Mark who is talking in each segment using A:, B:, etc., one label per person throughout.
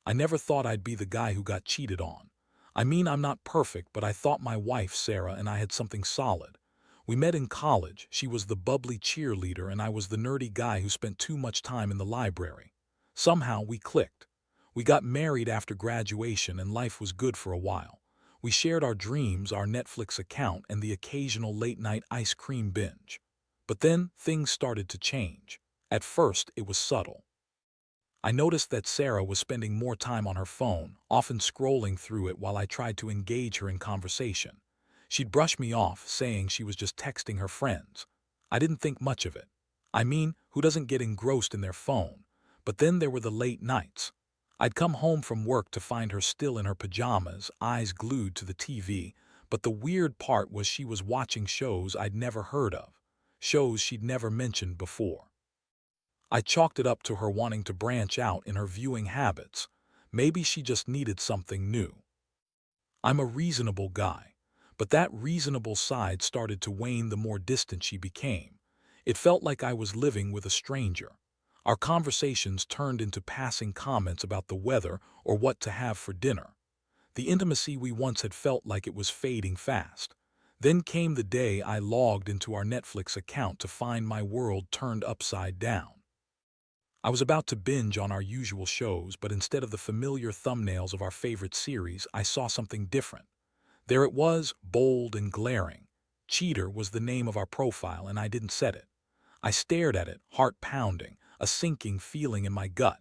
A: I never thought I'd be the guy who got cheated on. I mean, I'm not perfect, but I thought my wife, Sarah, and I had something solid. We met in college. She was the bubbly cheerleader, and I was the nerdy guy who spent too much time in the library. Somehow we clicked. We got married after graduation, and life was good for a while. We shared our dreams, our Netflix account, and the occasional late-night ice cream binge. But then things started to change. At first, it was subtle. I noticed that Sarah was spending more time on her phone, often scrolling through it while I tried to engage her in conversation. She'd brush me off, saying she was just texting her friends. I didn't think much of it. I mean, who doesn't get engrossed in their phone? But then there were the late nights. I'd come home from work to find her still in her pajamas, eyes glued to the TV, but the weird part was she was watching shows I'd never heard of, shows she'd never mentioned before. I chalked it up to her wanting to branch out in her viewing habits. Maybe she just needed something new. I'm a reasonable guy, but that reasonable side started to wane the more distant she became. It felt like I was living with a stranger. Our conversations turned into passing comments about the weather or what to have for dinner. The intimacy we once had felt like it was fading fast. Then came the day I logged into our Netflix account to find my world turned upside down. I was about to binge on our usual shows, but instead of the familiar thumbnails of our favorite series, I saw something different. There it was, bold and glaring. Cheater was the name of our profile, and I didn't set it. I stared at it, heart pounding, a sinking feeling in my gut.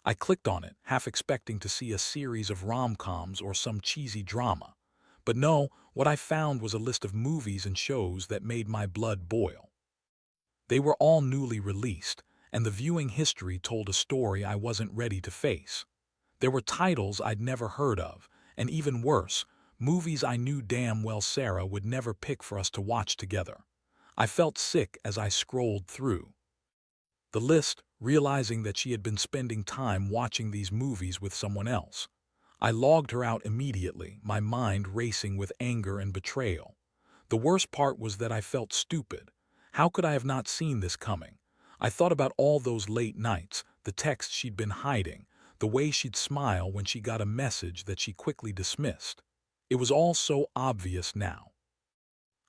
A: I clicked on it, half expecting to see a series of rom-coms or some cheesy drama. But no, what I found was a list of movies and shows that made my blood boil. They were all newly released, and the viewing history told a story I wasn't ready to face. There were titles I'd never heard of, and even worse, movies I knew damn well Sarah would never pick for us to watch together. I felt sick as I scrolled through the list, realizing that she had been spending time watching these movies with someone else. I logged her out immediately, my mind racing with anger and betrayal. The worst part was that I felt stupid. How could I have not seen this coming? I thought about all those late nights, the texts she'd been hiding, the way she'd smile when she got a message that she quickly dismissed. It was all so obvious now.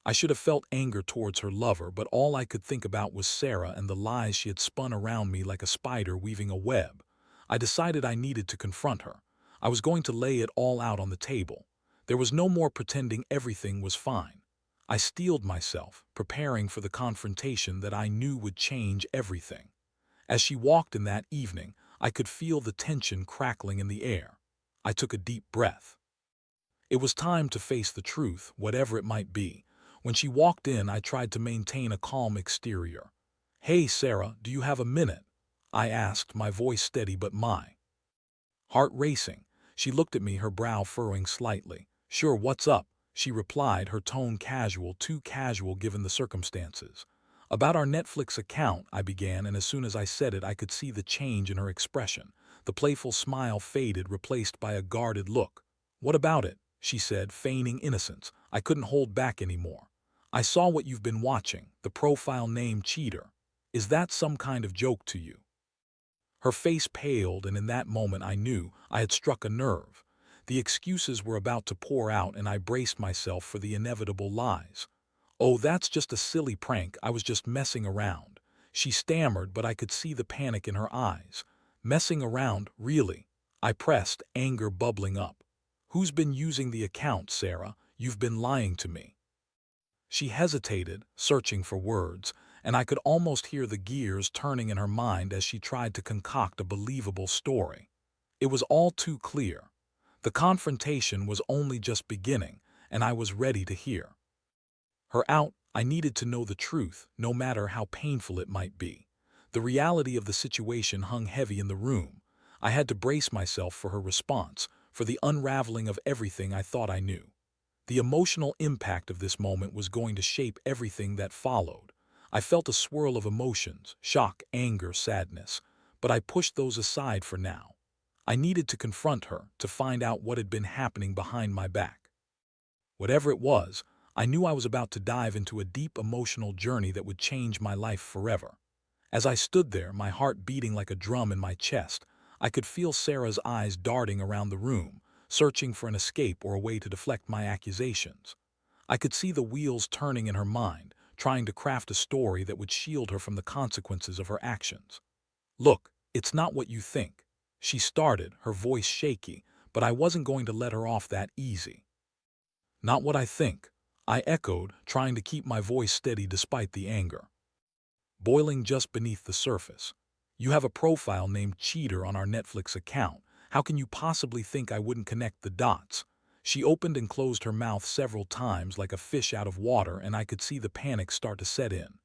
A: I should have felt anger towards her lover, but all I could think about was Sarah and the lies she had spun around me like a spider weaving a web. I decided I needed to confront her. I was going to lay it all out on the table. There was no more pretending everything was fine. I steeled myself, preparing for the confrontation that I knew would change everything. As she walked in that evening, I could feel the tension crackling in the air. I took a deep breath. It was time to face the truth, whatever it might be. When she walked in, I tried to maintain a calm exterior. "Hey, Sarah, do you have a minute?" I asked, my voice steady but my heart racing. She looked at me, her brow furrowing slightly. "Sure, what's up?" she replied, her tone casual, too casual given the circumstances. "About our Netflix account," I began, and as soon as I said it, I could see the change in her expression. The playful smile faded, replaced by a guarded look. "What about it?" she said, feigning innocence. I couldn't hold back anymore. "I saw what you've been watching, the profile name Cheater. Is that some kind of joke to you?" Her face paled, and in that moment I knew I had struck a nerve. The excuses were about to pour out, and I braced myself for the inevitable lies. "Oh, that's just a silly prank. I was just messing around," she stammered, but I could see the panic in her eyes. "Messing around, really?" I pressed, anger bubbling up. "Who's been using the account, Sarah? You've been lying to me." She hesitated, searching for words, and I could almost hear the gears turning in her mind as she tried to concoct a believable story. It was all too clear. The confrontation was only just beginning, and I was ready to hear her out. I needed to know the truth, no matter how painful it might be. The reality of the situation hung heavy in the room. I had to brace myself for her response, for the unraveling of everything I thought I knew. The emotional impact of this moment was going to shape everything that followed. I felt a swirl of emotions, shock, anger, sadness, but I pushed those aside for now. I needed to confront her, to find out what had been happening behind my back. Whatever it was, I knew I was about to dive into a deep emotional journey that would change my life forever. As I stood there, my heart beating like a drum in my chest, I could feel Sarah's eyes darting around the room, searching for an escape or a way to deflect my accusations. I could see the wheels turning in her mind, trying to craft a story that would shield her from the consequences of her actions. Look, it's not what you think. She started, her voice shaky, but I wasn't going to let her off that easy. Not what I think, I echoed, trying to keep my voice steady despite the anger. Boiling just beneath the surface. You have a profile named Cheater on our Netflix account. How can you possibly think I wouldn't connect the dots? She opened and closed her mouth several times like a fish out of water, and I could see the panic start to set in.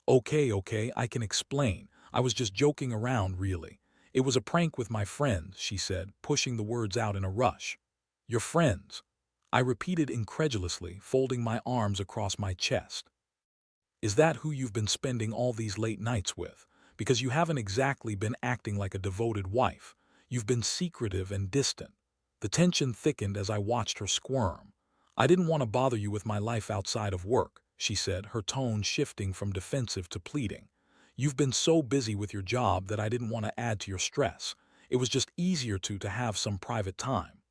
A: Okay, I can explain. I was just joking around, really. It was a prank with my friends, she said, pushing the words out in a rush. Your friends? I repeated incredulously, folding my arms across my chest. Is that who you've been spending all these late nights with? Because you haven't exactly been acting like a devoted wife. You've been secretive and distant. The tension thickened as I watched her squirm. I didn't want to bother you with my life outside of work, she said, her tone shifting from defensive to pleading. You've been so busy with your job that I didn't want to add to your stress. It was just easier to have some private time.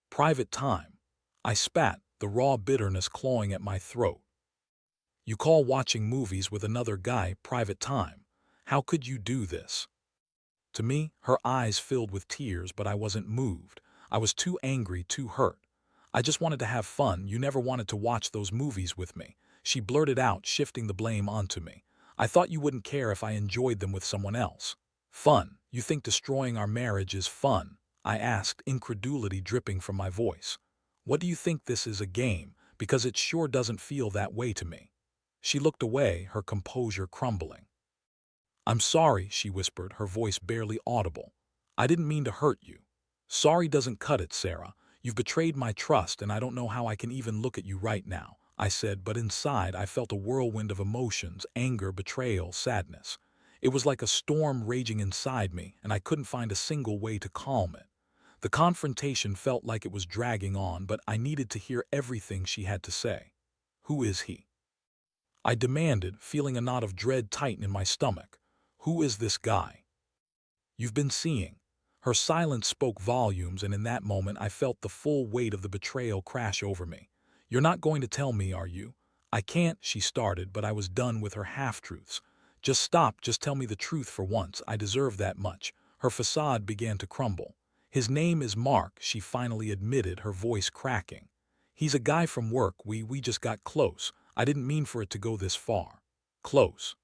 A: Private time. I spat, the raw bitterness clawing at my throat. You call watching movies with another guy private time. How could you do this? To me, her eyes filled with tears, but I wasn't moved. I was too angry, too hurt. I just wanted to have fun. You never wanted to watch those movies with me. She blurted out, shifting the blame onto me. I thought you wouldn't care if I enjoyed them with someone else. Fun? You think destroying our marriage is fun? I asked, incredulity dripping from my voice. What do you think this is, a game? Because it sure doesn't feel that way to me. She looked away, her composure crumbling. I'm sorry, she whispered, her voice barely audible. I didn't mean to hurt you. Sorry doesn't cut it, Sarah. You've betrayed my trust, and I don't know how I can even look at you right now, I said, but inside I felt a whirlwind of emotions, anger, betrayal, sadness. It was like a storm raging inside me, and I couldn't find a single way to calm it. The confrontation felt like it was dragging on, but I needed to hear everything she had to say. Who is he? I demanded, feeling a knot of dread tighten in my stomach. Who is this guy you've been seeing? Her silence spoke volumes, and in that moment I felt the full weight of the betrayal crash over me. You're not going to tell me, are you? I can't, she started, but I was done with her half-truths. Just stop, just tell me the truth for once. I deserve that much. Her facade began to crumble. His name is Mark, she finally admitted, her voice cracking. He's a guy from work. We just got close. I didn't mean for it to go this far. Close.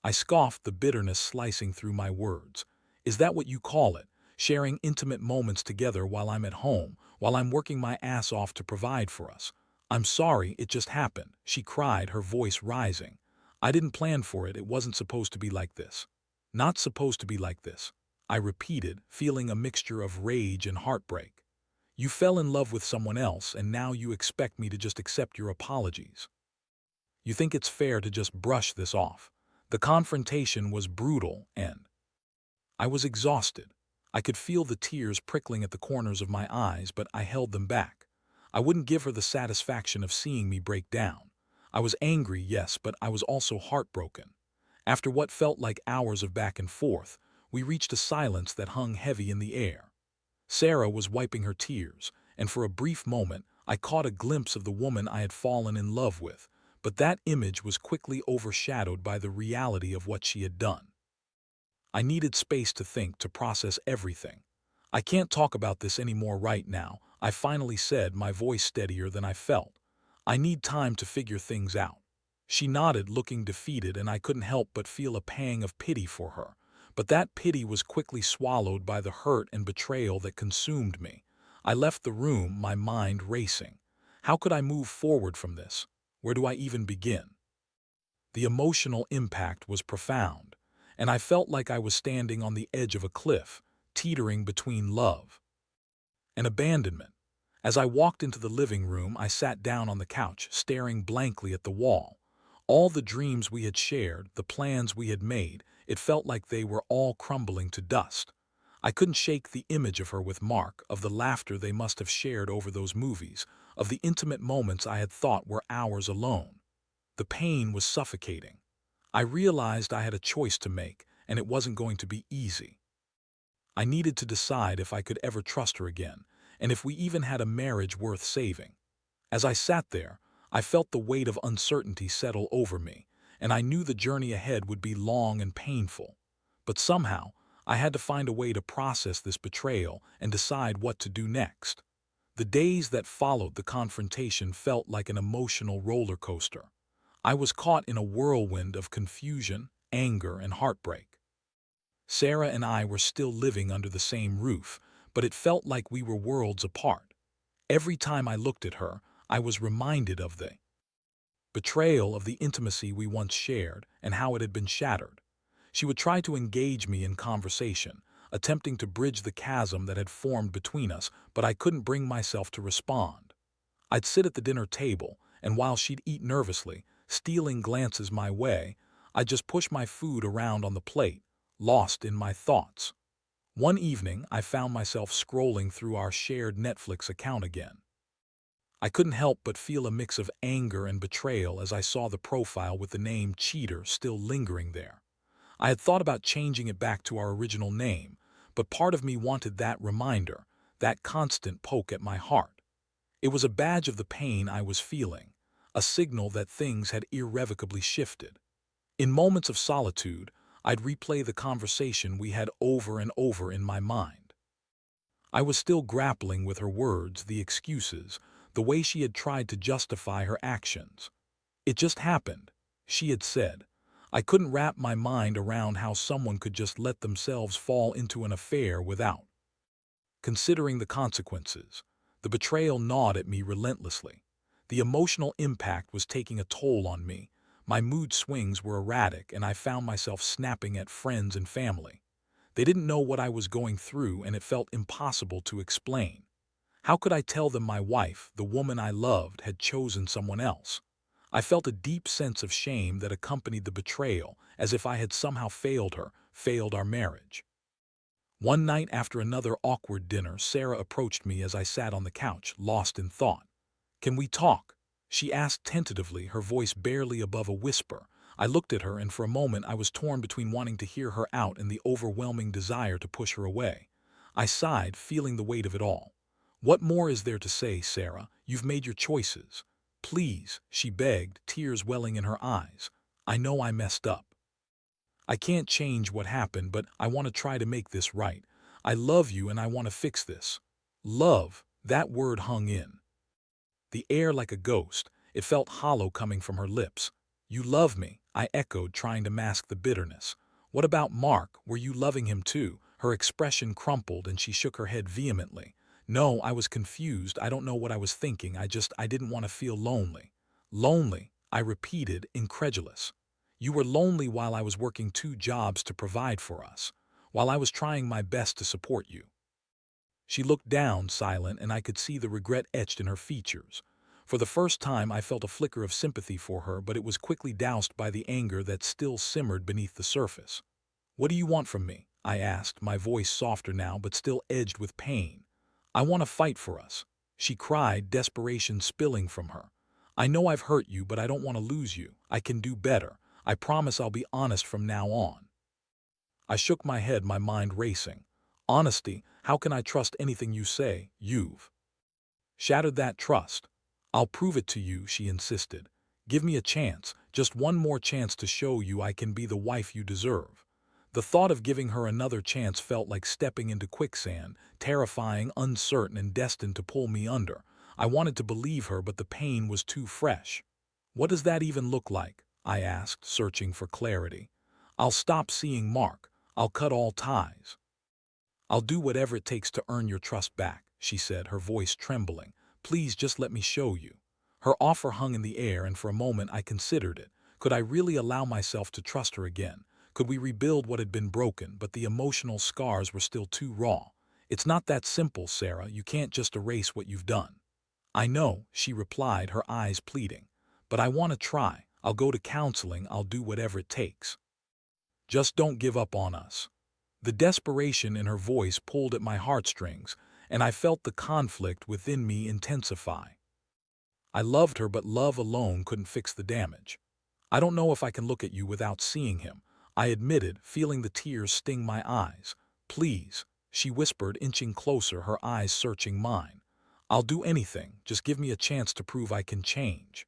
A: I scoffed, the bitterness slicing through my words. Is that what you call it? Sharing intimate moments together while I'm at home, while I'm working my ass off to provide for us? I'm sorry, it just happened, she cried, her voice rising. I didn't plan for it. It wasn't supposed to be like this. Not supposed to be like this, I repeated, feeling a mixture of rage and heartbreak. You fell in love with someone else, and now you expect me to just accept your apologies. You think it's fair to just brush this off. The confrontation was brutal, and I was exhausted. I could feel the tears prickling at the corners of my eyes, but I held them back. I wouldn't give her the satisfaction of seeing me break down. I was angry, yes, but I was also heartbroken. After what felt like hours of back and forth, we reached a silence that hung heavy in the air. Sarah was wiping her tears, and for a brief moment I caught a glimpse of the woman I had fallen in love with, but that image was quickly overshadowed by the reality of what she had done. I needed space to think, to process everything. I can't talk about this anymore right now, I finally said, my voice steadier than I felt. I need time to figure things out. She nodded, looking defeated, and I couldn't help but feel a pang of pity for her. But that pity was quickly swallowed by the hurt and betrayal that consumed me. I left the room, my mind racing. How could I move forward from this? Where do I even begin? The emotional impact was profound, and I felt like I was standing on the edge of a cliff, teetering between love and abandonment. As I walked into the living room, I sat down on the couch, staring blankly at the wall. All the dreams we had shared, the plans we had made, it felt like they were all crumbling to dust. I couldn't shake the image of her with Mark, of the laughter they must have shared over those movies, of the intimate moments I had thought were ours alone. The pain was suffocating. I realized I had a choice to make, and it wasn't going to be easy. I needed to decide if I could ever trust her again, and if we even had a marriage worth saving. As I sat there, I felt the weight of uncertainty settle over me, and I knew the journey ahead would be long and painful. But somehow, I had to find a way to process this betrayal and decide what to do next. The days that followed the confrontation felt like an emotional roller coaster. I was caught in a whirlwind of confusion, anger, and heartbreak. Sarah and I were still living under the same roof, but it felt like we were worlds apart. Every time I looked at her, I was reminded of the betrayal of the intimacy we once shared and how it had been shattered. She would try to engage me in conversation, attempting to bridge the chasm that had formed between us, but I couldn't bring myself to respond. I'd sit at the dinner table, and while she'd eat nervously, stealing glances my way, I'd just push my food around on the plate, lost in my thoughts. One evening, I found myself scrolling through our shared Netflix account again. I couldn't help but feel a mix of anger and betrayal as I saw the profile with the name Cheater still lingering there. I had thought about changing it back to our original name, but part of me wanted that reminder, that constant poke at my heart. It was a badge of the pain I was feeling, a signal that things had irrevocably shifted. In moments of solitude, I'd replay the conversation we had over and over in my mind. I was still grappling with her words, the excuses, the way she had tried to justify her actions. It just happened, she had said. I couldn't wrap my mind around how someone could just let themselves fall into an affair without considering the consequences. The betrayal gnawed at me relentlessly. The emotional impact was taking a toll on me. My mood swings were erratic, and I found myself snapping at friends and family. They didn't know what I was going through, and it felt impossible to explain. How could I tell them my wife, the woman I loved, had chosen someone else? I felt a deep sense of shame that accompanied the betrayal, as if I had somehow failed her, failed our marriage. One night after another awkward dinner, Sarah approached me as I sat on the couch, lost in thought. "Can we talk?" she asked tentatively, her voice barely above a whisper. I looked at her, and for a moment I was torn between wanting to hear her out and the overwhelming desire to push her away. I sighed, feeling the weight of it all. "What more is there to say, Sarah? You've made your choices. Please," she begged, tears welling in her eyes. "I know I messed up. I can't change what happened, but I want to try to make this right. I love you and I want to fix this." Love, that word hung in the air like a ghost. It felt hollow coming from her lips. "You love me," I echoed, trying to mask the bitterness. "What about Mark? Were you loving him too?" Her expression crumpled and she shook her head vehemently. "No, I was confused. I don't know what I was thinking. I didn't want to feel lonely." "Lonely," I repeated, incredulous. "You were lonely while I was working 2 jobs to provide for us, while I was trying my best to support you." She looked down, silent, and I could see the regret etched in her features. For the first time, I felt a flicker of sympathy for her, but it was quickly doused by the anger that still simmered beneath the surface. "What do you want from me?" I asked, my voice softer now but still edged with pain. "I want to fight for us," she cried, desperation spilling from her. "I know I've hurt you, but I don't want to lose you. I can do better. I promise I'll be honest from now on." I shook my head, my mind racing. "Honesty? How can I trust anything you say? You've shattered that trust." "I'll prove it to you," she insisted. "Give me a chance, just one more chance to show you I can be the wife you deserve." The thought of giving her another chance felt like stepping into quicksand, terrifying, uncertain, and destined to pull me under. I wanted to believe her, but the pain was too fresh. "What does that even look like?" I asked, searching for clarity. "I'll stop seeing Mark. I'll cut all ties. I'll do whatever it takes to earn your trust back," she said, her voice trembling. "Please just let me show you." Her offer hung in the air, and for a moment I considered it. Could I really allow myself to trust her again? Could we rebuild what had been broken? But the emotional scars were still too raw. "It's not that simple, Sarah. You can't just erase what you've done." "I know," she replied, her eyes pleading. "But I want to try. I'll go to counseling. I'll do whatever it takes. Just don't give up on us." The desperation in her voice pulled at my heartstrings, and I felt the conflict within me intensify. I loved her, but love alone couldn't fix the damage. "I don't know if I can look at you without seeing him," I admitted, feeling the tears sting my eyes. "Please." she whispered, inching closer, her eyes searching mine. "I'll do anything, just give me a chance to prove I can change."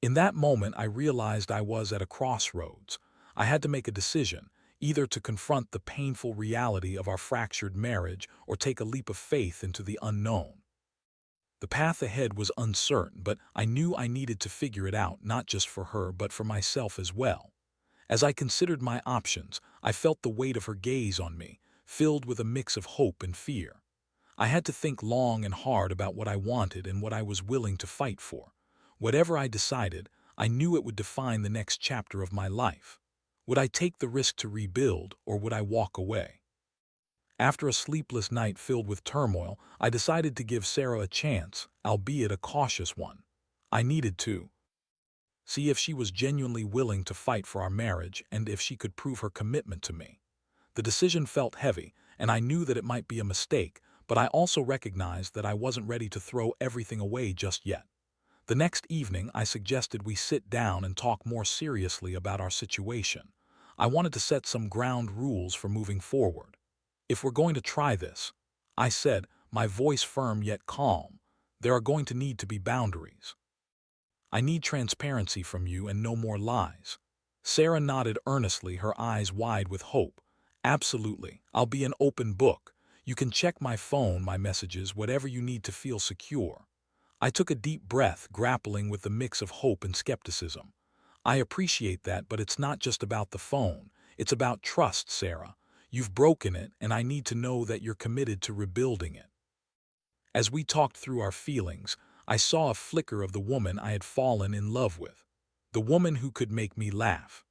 A: In that moment, I realized I was at a crossroads. I had to make a decision, either to confront the painful reality of our fractured marriage or take a leap of faith into the unknown. The path ahead was uncertain, but I knew I needed to figure it out, not just for her, but for myself as well. As I considered my options, I felt the weight of her gaze on me, filled with a mix of hope and fear. I had to think long and hard about what I wanted and what I was willing to fight for. Whatever I decided, I knew it would define the next chapter of my life. Would I take the risk to rebuild, or would I walk away? After a sleepless night filled with turmoil, I decided to give Sarah a chance, albeit a cautious one. I needed to see if she was genuinely willing to fight for our marriage and if she could prove her commitment to me. The decision felt heavy, and I knew that it might be a mistake, but I also recognized that I wasn't ready to throw everything away just yet. The next evening, I suggested we sit down and talk more seriously about our situation. I wanted to set some ground rules for moving forward. "If we're going to try this," I said, my voice firm yet calm, "there are going to need to be boundaries. I need transparency from you and no more lies." Sarah nodded earnestly, her eyes wide with hope. "Absolutely. I'll be an open book. You can check my phone, my messages, whatever you need to feel secure." I took a deep breath, grappling with the mix of hope and skepticism. "I appreciate that, but it's not just about the phone. It's about trust, Sarah. You've broken it, and I need to know that you're committed to rebuilding it." As we talked through our feelings, I saw a flicker of the woman I had fallen in love with. The woman who could make me laugh,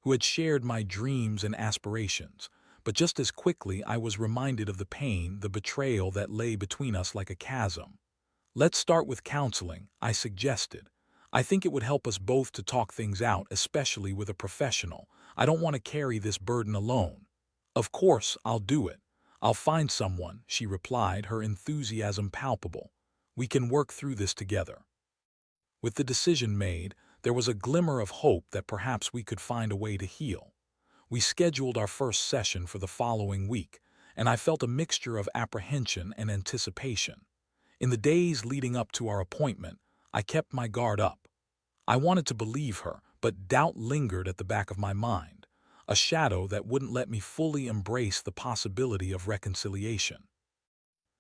A: who had shared my dreams and aspirations. But just as quickly, I was reminded of the pain, the betrayal that lay between us like a chasm. "Let's start with counseling," I suggested. "I think it would help us both to talk things out, especially with a professional. I don't want to carry this burden alone." "Of course, I'll do it. I'll find someone," she replied, her enthusiasm palpable. "We can work through this together." With the decision made, there was a glimmer of hope that perhaps we could find a way to heal. We scheduled our first session for the following week, and I felt a mixture of apprehension and anticipation. In the days leading up to our appointment, I kept my guard up. I wanted to believe her, but doubt lingered at the back of my mind, a shadow that wouldn't let me fully embrace the possibility of reconciliation.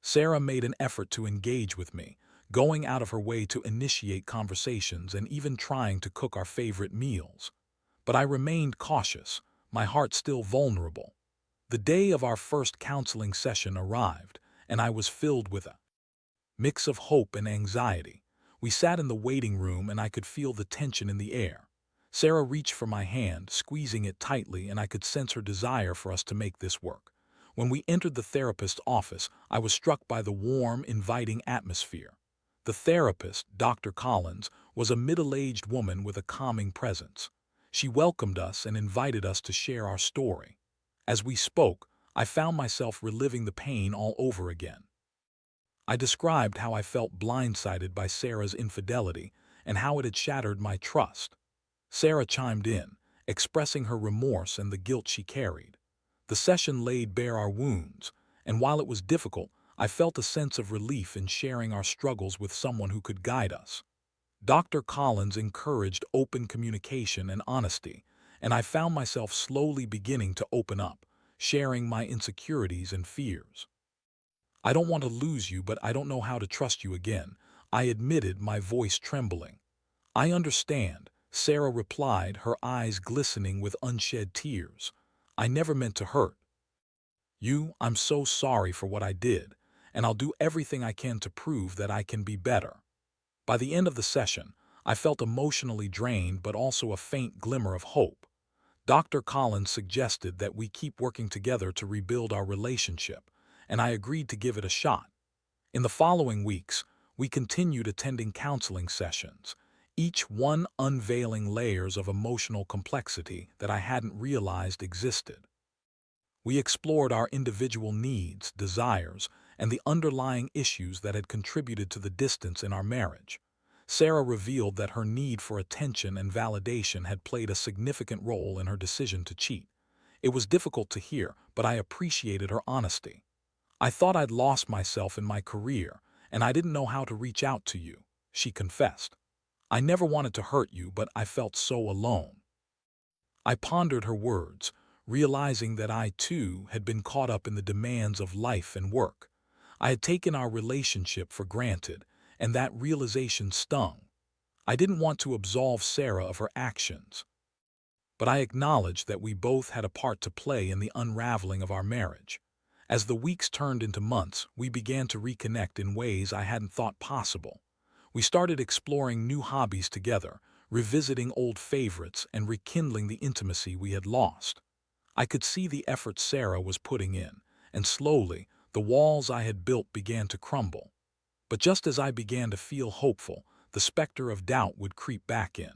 A: Sarah made an effort to engage with me, going out of her way to initiate conversations and even trying to cook our favorite meals. But I remained cautious, my heart still vulnerable. The day of our first counseling session arrived, and I was filled with a mix of hope and anxiety. We sat in the waiting room, and I could feel the tension in the air. Sarah reached for my hand, squeezing it tightly, and I could sense her desire for us to make this work. When we entered the therapist's office, I was struck by the warm, inviting atmosphere. The therapist, Dr. Collins, was a middle-aged woman with a calming presence. She welcomed us and invited us to share our story. As we spoke, I found myself reliving the pain all over again. I described how I felt blindsided by Sarah's infidelity and how it had shattered my trust. Sarah chimed in, expressing her remorse and the guilt she carried. The session laid bare our wounds, and while it was difficult, I felt a sense of relief in sharing our struggles with someone who could guide us. Dr. Collins encouraged open communication and honesty, and I found myself slowly beginning to open up, sharing my insecurities and fears. "I don't want to lose you, but I don't know how to trust you again," I admitted, my voice trembling. "I understand," Sarah replied, her eyes glistening with unshed tears. "I never meant to hurt you. I'm so sorry for what I did, and I'll do everything I can to prove that I can be better." By the end of the session, I felt emotionally drained but also a faint glimmer of hope. Dr. Collins suggested that we keep working together to rebuild our relationship, and I agreed to give it a shot. In the following weeks, we continued attending counseling sessions, each one unveiling layers of emotional complexity that I hadn't realized existed. We explored our individual needs, desires, and the underlying issues that had contributed to the distance in our marriage. Sarah revealed that her need for attention and validation had played a significant role in her decision to cheat. It was difficult to hear, but I appreciated her honesty. I thought I'd lost myself in my career, and I didn't know how to reach out to you, she confessed. I never wanted to hurt you, but I felt so alone. I pondered her words, realizing that I, too, had been caught up in the demands of life and work. I had taken our relationship for granted, and that realization stung. I didn't want to absolve Sarah of her actions, but I acknowledged that we both had a part to play in the unraveling of our marriage. As the weeks turned into months, we began to reconnect in ways I hadn't thought possible. We started exploring new hobbies together, revisiting old favorites and rekindling the intimacy we had lost. I could see the effort Sarah was putting in, and slowly, the walls I had built began to crumble. But just as I began to feel hopeful, the specter of doubt would creep back in.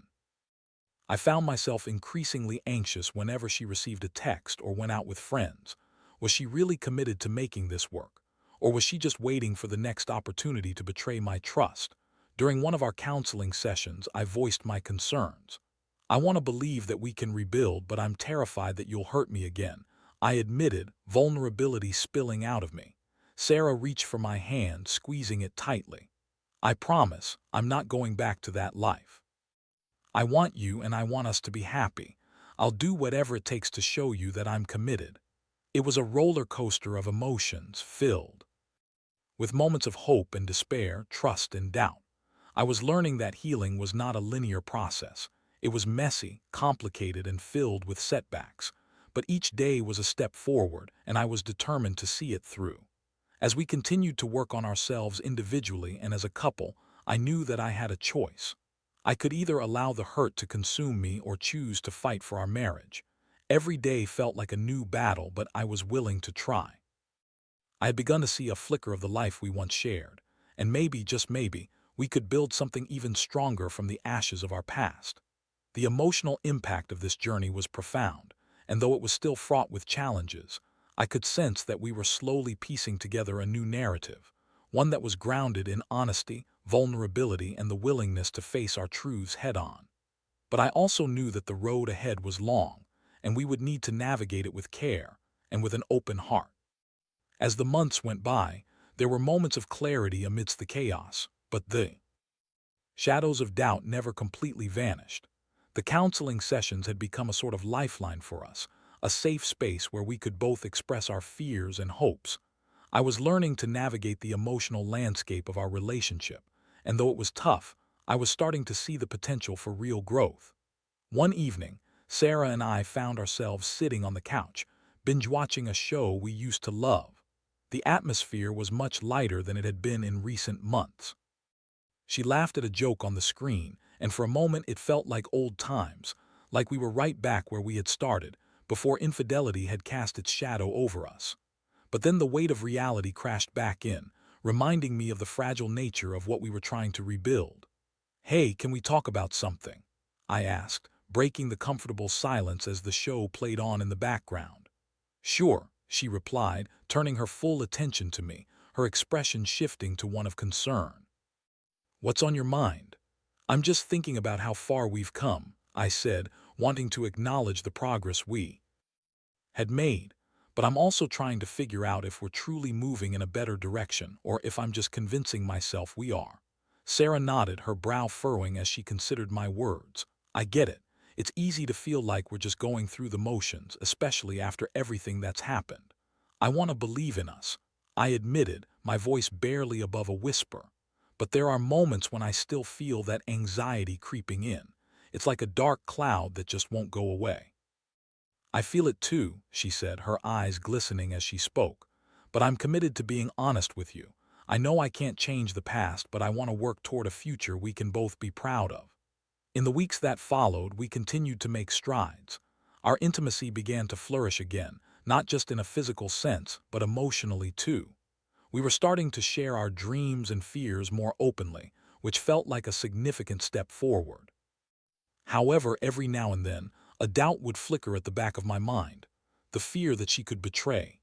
A: I found myself increasingly anxious whenever she received a text or went out with friends. Was she really committed to making this work? Or was she just waiting for the next opportunity to betray my trust? During one of our counseling sessions, I voiced my concerns. I want to believe that we can rebuild, but I'm terrified that you'll hurt me again. I admitted, vulnerability spilling out of me. Sarah reached for my hand, squeezing it tightly. I promise, I'm not going back to that life. I want you and I want us to be happy. I'll do whatever it takes to show you that I'm committed. It was a roller coaster of emotions, filled with moments of hope and despair, trust and doubt. I was learning that healing was not a linear process. It was messy, complicated, and filled with setbacks. But each day was a step forward, and I was determined to see it through. As we continued to work on ourselves individually and as a couple, I knew that I had a choice. I could either allow the hurt to consume me or choose to fight for our marriage. Every day felt like a new battle, but I was willing to try. I had begun to see a flicker of the life we once shared, and maybe, just maybe, we could build something even stronger from the ashes of our past. The emotional impact of this journey was profound, and though it was still fraught with challenges, I could sense that we were slowly piecing together a new narrative, one that was grounded in honesty, vulnerability, and the willingness to face our truths head-on. But I also knew that the road ahead was long, and we would need to navigate it with care and with an open heart. As the months went by, there were moments of clarity amidst the chaos, but the shadows of doubt never completely vanished. The counseling sessions had become a sort of lifeline for us, a safe space where we could both express our fears and hopes. I was learning to navigate the emotional landscape of our relationship, and though it was tough, I was starting to see the potential for real growth. One evening, Sarah and I found ourselves sitting on the couch, binge-watching a show we used to love. The atmosphere was much lighter than it had been in recent months. She laughed at a joke on the screen, and for a moment it felt like old times, like we were right back where we had started, before infidelity had cast its shadow over us. But then the weight of reality crashed back in, reminding me of the fragile nature of what we were trying to rebuild. "Hey, can we talk about something?" I asked, breaking the comfortable silence as the show played on in the background. "Sure," she replied, turning her full attention to me, her expression shifting to one of concern. "What's on your mind?" "I'm just thinking about how far we've come," I said, wanting to acknowledge the progress we had made. "But I'm also trying to figure out if we're truly moving in a better direction or if I'm just convincing myself we are." Sarah nodded, her brow furrowing as she considered my words. "I get it. It's easy to feel like we're just going through the motions, especially after everything that's happened. I want to believe in us," I admitted, my voice barely above a whisper. "But there are moments when I still feel that anxiety creeping in. It's like a dark cloud that just won't go away." "I feel it too," she said, her eyes glistening as she spoke. "But I'm committed to being honest with you. I know I can't change the past, but I want to work toward a future we can both be proud of." In the weeks that followed, we continued to make strides. Our intimacy began to flourish again, not just in a physical sense, but emotionally too. We were starting to share our dreams and fears more openly, which felt like a significant step forward. However, every now and then, a doubt would flicker at the back of my mind, the fear that she could betray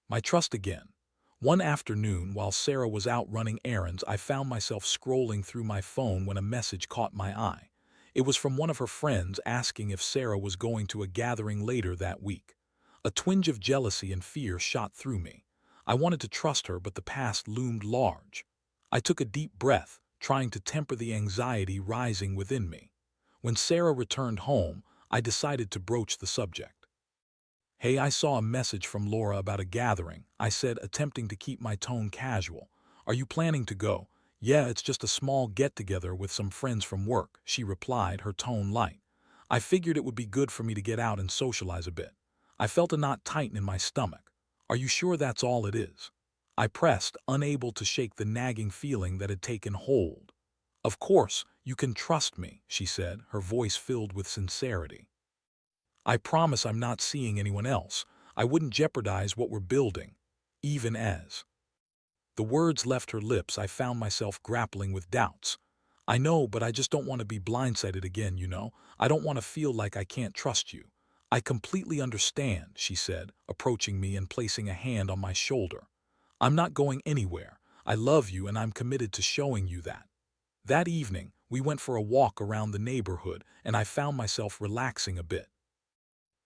A: my trust again. One afternoon, while Sarah was out running errands, I found myself scrolling through my phone when a message caught my eye. It was from one of her friends asking if Sarah was going to a gathering later that week. A twinge of jealousy and fear shot through me. I wanted to trust her, but the past loomed large. I took a deep breath, trying to temper the anxiety rising within me. When Sarah returned home, I decided to broach the subject. "Hey, I saw a message from Laura about a gathering," I said, attempting to keep my tone casual. "Are you planning to go?" "Yeah, it's just a small get-together with some friends from work," she replied, her tone light. I figured it would be good for me to get out and socialize a bit. I felt a knot tighten in my stomach. "Are you sure that's all it is?" I pressed, unable to shake the nagging feeling that had taken hold. "Of course, you can trust me," she said, her voice filled with sincerity. "I promise I'm not seeing anyone else. I wouldn't jeopardize what we're building, even as—" The words left her lips. I found myself grappling with doubts. "I know, but I just don't want to be blindsided again, you know? I don't want to feel like I can't trust you." "I completely understand," she said, approaching me and placing a hand on my shoulder. "I'm not going anywhere. I love you and I'm committed to showing you that." That evening, we went for a walk around the neighborhood and I found myself relaxing a bit.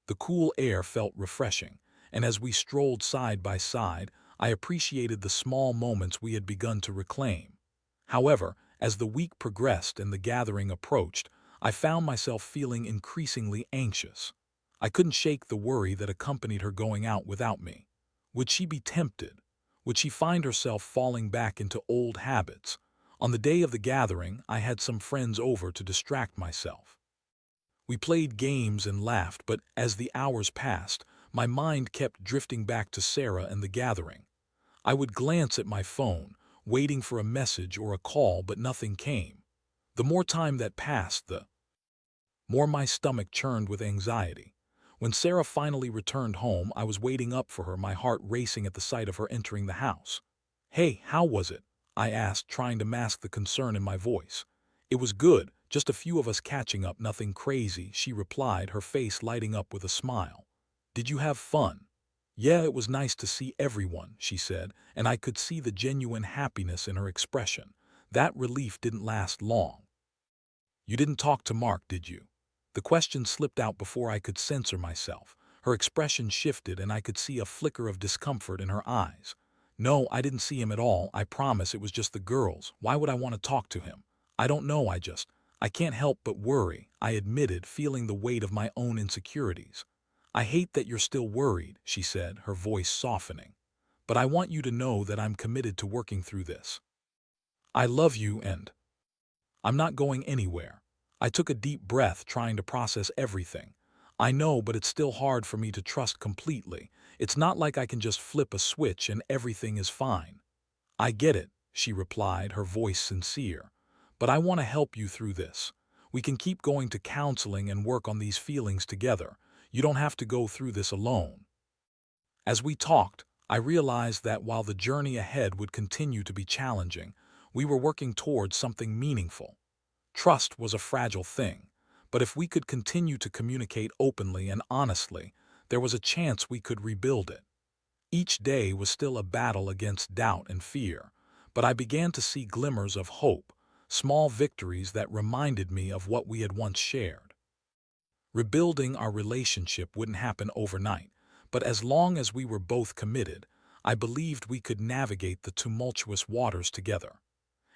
A: The cool air felt refreshing, and as we strolled side by side, I appreciated the small moments we had begun to reclaim. However, as the week progressed and the gathering approached, I found myself feeling increasingly anxious. I couldn't shake the worry that accompanied her going out without me. Would she be tempted? Would she find herself falling back into old habits? On the day of the gathering, I had some friends over to distract myself. We played games and laughed, but as the hours passed, my mind kept drifting back to Sarah and the gathering. I would glance at my phone, waiting for a message or a call, but nothing came. The more time that passed, the more my stomach churned with anxiety. When Sarah finally returned home, I was waiting up for her, my heart racing at the sight of her entering the house. "Hey, how was it?" I asked, trying to mask the concern in my voice. "It was good, just a few of us catching up, nothing crazy," she replied, her face lighting up with a smile. "Did you have fun?" "Yeah, it was nice to see everyone," she said, and I could see the genuine happiness in her expression. That relief didn't last long. "You didn't talk to Mark, did you?" The question slipped out before I could censor myself. Her expression shifted and I could see a flicker of discomfort in her eyes. "No, I didn't see him at all. I promise, it was just the girls. Why would I want to talk to him?" "I don't know, I can't help but worry," I admitted, feeling the weight of my own insecurities. "I hate that you're still worried," she said, her voice softening. "But I want you to know that I'm committed to working through this. I love you and I'm not going anywhere." I took a deep breath, trying to process everything. "I know, but it's still hard for me to trust completely. It's not like I can just flip a switch and everything is fine." "I get it," she replied, her voice sincere. "But I want to help you through this. We can keep going to counseling and work on these feelings together. You don't have to go through this alone." As we talked, I realized that while the journey ahead would continue to be challenging, we were working towards something meaningful. Trust was a fragile thing, but if we could continue to communicate openly and honestly, there was a chance we could rebuild it. Each day was still a battle against doubt and fear, but I began to see glimmers of hope, small victories that reminded me of what we had once shared. Rebuilding our relationship wouldn't happen overnight, but as long as we were both committed, I believed we could navigate the tumultuous waters together.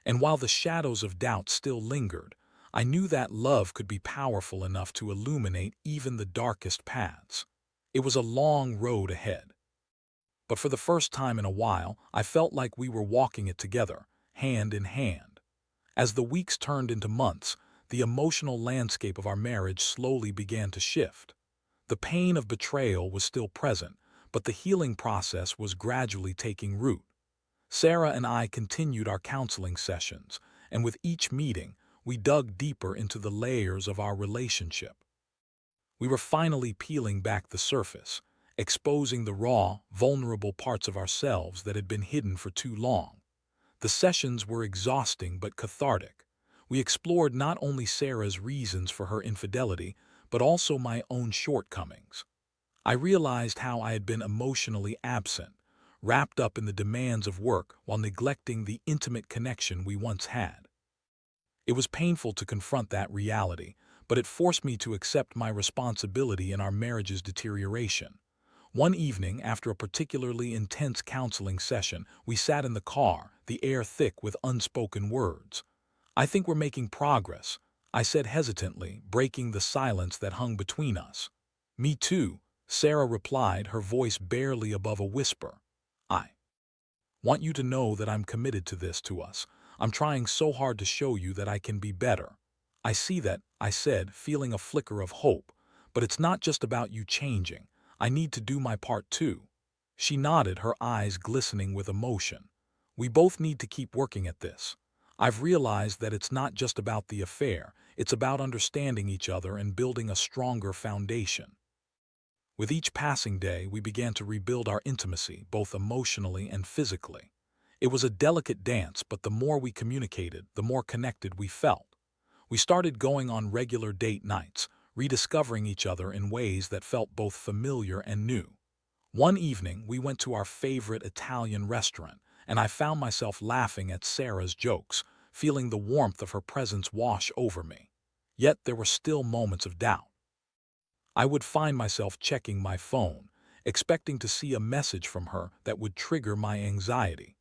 A: And while the shadows of doubt still lingered, I knew that love could be powerful enough to illuminate even the darkest paths. It was a long road ahead. But for the first time in a while, I felt like we were walking it together, hand in hand. As the weeks turned into months, the emotional landscape of our marriage slowly began to shift. The pain of betrayal was still present, but the healing process was gradually taking root. Sarah and I continued our counseling sessions, and with each meeting, we dug deeper into the layers of our relationship. We were finally peeling back the surface, exposing the raw, vulnerable parts of ourselves that had been hidden for too long. The sessions were exhausting but cathartic. We explored not only Sarah's reasons for her infidelity, but also my own shortcomings. I realized how I had been emotionally absent, wrapped up in the demands of work while neglecting the intimate connection we once had. It was painful to confront that reality, but it forced me to accept my responsibility in our marriage's deterioration. One evening, after a particularly intense counseling session, we sat in the car, the air thick with unspoken words. "I think we're making progress," I said hesitantly, breaking the silence that hung between us. "Me too," Sarah replied, her voice barely above a whisper. "I want you to know that I'm committed to this to us. I'm trying so hard to show you that I can be better." "I see that," I said, feeling a flicker of hope. "But it's not just about you changing. I need to do my part too." She nodded, her eyes glistening with emotion. "We both need to keep working at this. I've realized that it's not just about the affair, it's about understanding each other and building a stronger foundation." With each passing day, we began to rebuild our intimacy, both emotionally and physically. It was a delicate dance, but the more we communicated, the more connected we felt. We started going on regular date nights, rediscovering each other in ways that felt both familiar and new. One evening, we went to our favorite Italian restaurant, and I found myself laughing at Sarah's jokes, feeling the warmth of her presence wash over me. Yet there were still moments of doubt. I would find myself checking my phone, expecting to see a message from her that would trigger my anxiety.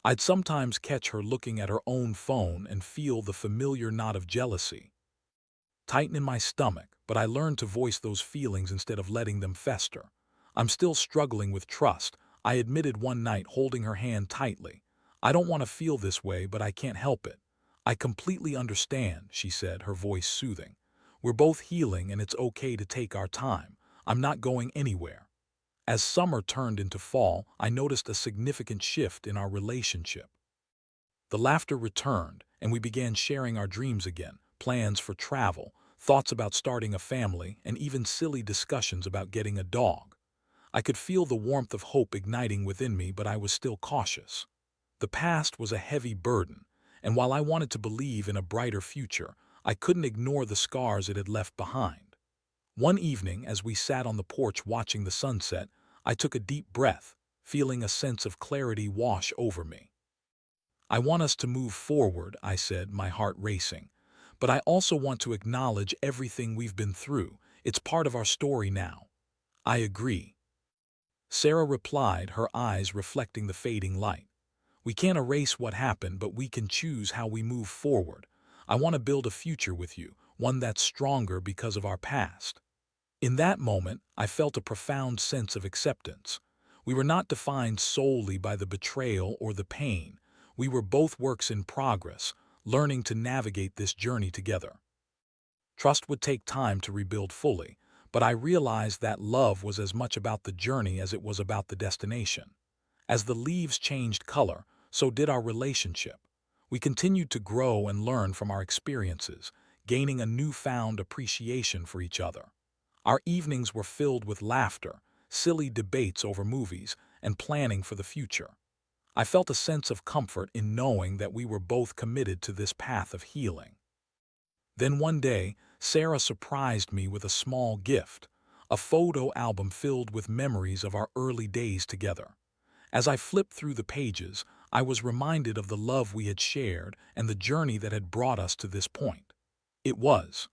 A: I'd sometimes catch her looking at her own phone and feel the familiar knot of jealousy tighten in my stomach, but I learned to voice those feelings instead of letting them fester. "I'm still struggling with trust," I admitted one night, holding her hand tightly. "I don't want to feel this way, but I can't help it." "I completely understand," she said, her voice soothing. "We're both healing and it's okay to take our time. I'm not going anywhere." As summer turned into fall, I noticed a significant shift in our relationship. The laughter returned, and we began sharing our dreams again, plans for travel, thoughts about starting a family, and even silly discussions about getting a dog. I could feel the warmth of hope igniting within me, but I was still cautious. The past was a heavy burden, and while I wanted to believe in a brighter future, I couldn't ignore the scars it had left behind. One evening, as we sat on the porch watching the sunset, I took a deep breath, feeling a sense of clarity wash over me. "I want us to move forward," I said, my heart racing. "But I also want to acknowledge everything we've been through. It's part of our story now." "I agree," Sarah replied, her eyes reflecting the fading light. "We can't erase what happened, but we can choose how we move forward. I want to build a future with you, one that's stronger because of our past." In that moment, I felt a profound sense of acceptance. We were not defined solely by the betrayal or the pain. We were both works in progress, learning to navigate this journey together. Trust would take time to rebuild fully, but I realized that love was as much about the journey as it was about the destination. As the leaves changed color, so did our relationship. We continued to grow and learn from our experiences, gaining a newfound appreciation for each other. Our evenings were filled with laughter, silly debates over movies, and planning for the future. I felt a sense of comfort in knowing that we were both committed to this path of healing. Then one day, Sarah surprised me with a small gift, a photo album filled with memories of our early days together. As I flipped through the pages, I was reminded of the love we had shared and the journey that had brought us to this point. It was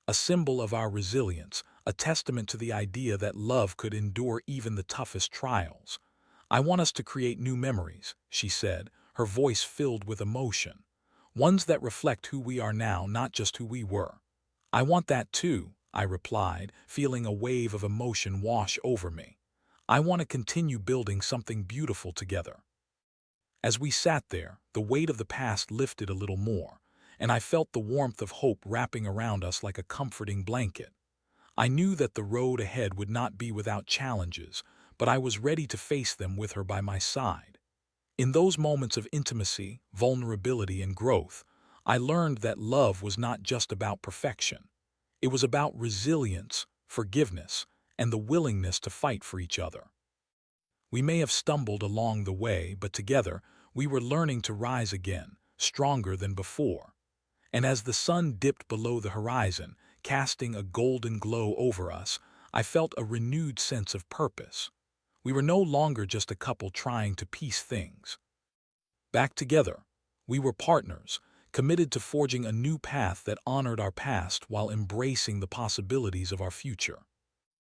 A: a symbol of our resilience, a testament to the idea that love could endure even the toughest trials. "I want us to create new memories," she said, her voice filled with emotion. "Ones that reflect who we are now, not just who we were." "I want that too," I replied, feeling a wave of emotion wash over me. "I want to continue building something beautiful together." As we sat there, the weight of the past lifted a little more, and I felt the warmth of hope wrapping around us like a comforting blanket. I knew that the road ahead would not be without challenges, but I was ready to face them with her by my side. In those moments of intimacy, vulnerability, and growth, I learned that love was not just about perfection. It was about resilience, forgiveness, and the willingness to fight for each other. We may have stumbled along the way, but together, we were learning to rise again, stronger than before. And as the sun dipped below the horizon, casting a golden glow over us, I felt a renewed sense of purpose. We were no longer just a couple trying to piece things back together. We were partners, committed to forging a new path that honored our past while embracing the possibilities of our future.